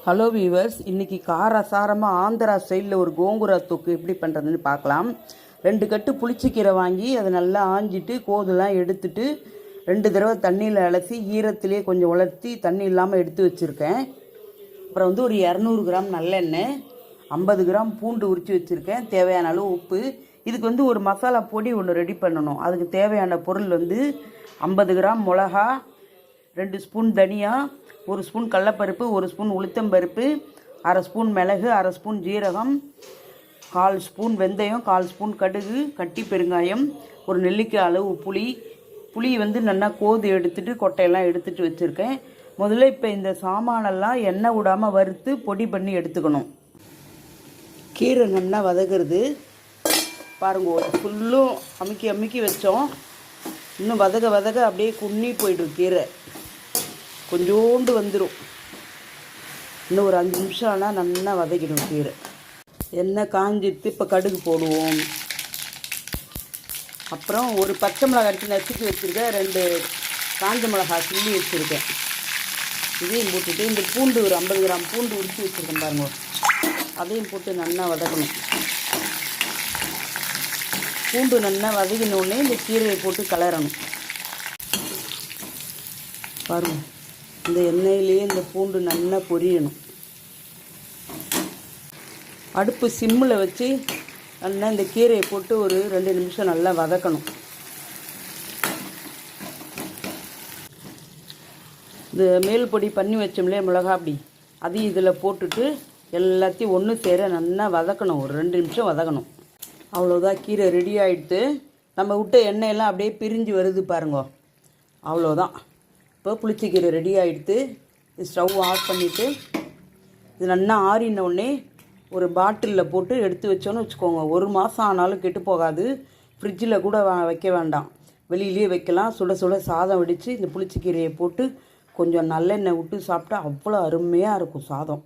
Hello viewers, இன்றைக்கி காரசாரமாக ஆந்திரா ஸ்டைலில் ஒரு கோங்குரா தொக்கு எப்படி பண்ணுறதுன்னு பார்க்கலாம். 2 கட்டு புளிச்சக்கீரை வாங்கி அதை நல்லா ஆஞ்சிட்டு கோதெல்லாம் எடுத்துட்டு 2 தடவை தண்ணியில் அலசி ஈரத்திலே கொஞ்சம் உலர்த்தி தண்ணி இல்லாமல் எடுத்து வச்சுருக்கேன். அப்புறம் ஒரு 200 கிராம் நல்லெண்ணெய், 50 கிராம் பூண்டு உரித்து வச்சுருக்கேன், தேவையான அளவு உப்பு. இதுக்கு ஒரு மசாலா பொடி ஒன்று ரெடி பண்ணணும். அதுக்கு தேவையான பொருள் 50 கிராம் மிளகா, 2 ஸ்பூன் தனியா, 1 ஸ்பூன் கடலப்பருப்பு, 1 ஸ்பூன் உளுத்தம்பருப்பு, 1/2 ஸ்பூன் மிளகு, 1/2 ஸ்பூன் ஜீரகம், 1/4 ஸ்பூன் வெந்தயம், 1/4 ஸ்பூன் கடுகு, கட்டி பெருங்காயம், ஒரு நெல்லிக்காய் அளவு புளி நல்லா கோது எடுத்துட்டு கொட்டையெல்லாம் எடுத்துட்டு வச்சுருக்கேன். முதல்ல இப்போ இந்த சாமானெல்லாம் எண்ணெய் விடாமல் வறுத்து பொடி பண்ணி எடுத்துக்கணும். கீரை நல்லா வதக்கிறது பாருங்க. ஃபுல்லும் அமுக்கி வச்சோம். இன்னும் வதக அப்படியே குன்னி போய்டும். கீரை கொஞ்சோண்டு வந்துடும். இன்னும் ஒரு 5 நிமிஷம் ஆனால் நல்லா வதக்கிடும் கீரை. எண்ணெய் காஞ்சிட்டு இப்போ கடுகு போடுவோம். அப்புறம் ஒரு பச்சை மிளகாய் எடுத்து நசுக்கி வச்சுருக்கேன், 2 காஞ்ச மிளகாய் கிள்ளி வச்சுருக்கேன். இதையும் போட்டுட்டு இந்த பூண்டு ஒரு 50 கிராம் பூண்டு உரித்து வச்சுருக்கேன் பாருங்க, அதையும் போட்டு நல்லா வதக்கணும். பூண்டு நல்லா வதக்கினோடனே இந்த கீரையை போட்டு கலரணும். பாருங்க, இந்த எண்ணெயிலேயே இந்த பூண்டு நல்லா பொரியணும். அடுப்பு சிம்மில் வச்சு நல்லா இந்த கீரையை போட்டு ஒரு 2 நிமிஷம் நல்லா வதக்கணும். இந்த மேல் பொடி பண்ணி வச்சோம்லே மிளகாப்பொடி, அதையும் இதில் போட்டுட்டு எல்லாத்தையும் ஒன்று சேர நல்லா வதக்கணும். ஒரு 2 நிமிஷம் வதக்கணும். அவ்வளோதான், கீரை ரெடி ஆகிடுது. நம்ம விட்ட எண்ணெயெல்லாம் அப்படியே பிரிஞ்சு வருது பாருங்க. அவ்வளோதான், இப்போ புளிச்சக்கீரை ரெடி ஆகிடுது. ஸ்டவ் ஆஃப் பண்ணிவிட்டு இது நல்லா ஆறினோடனே ஒரு பாட்டிலில் போட்டு எடுத்து வச்சோன்னு வச்சுக்கோங்க. 1 மாதம் ஆனாலும் கெட்டு போகாது. ஃப்ரிட்ஜில் கூட வைக்க வேண்டாம், வெளியிலேயே வைக்கலாம். சுட சுட சாதம் வடித்து இந்த புளிச்சக்கீரையை போட்டு கொஞ்சம் நல்லெண்ணெய் விட்டு சாப்பிட்டா அவ்வளோ அருமையாக இருக்கும் சாதம்.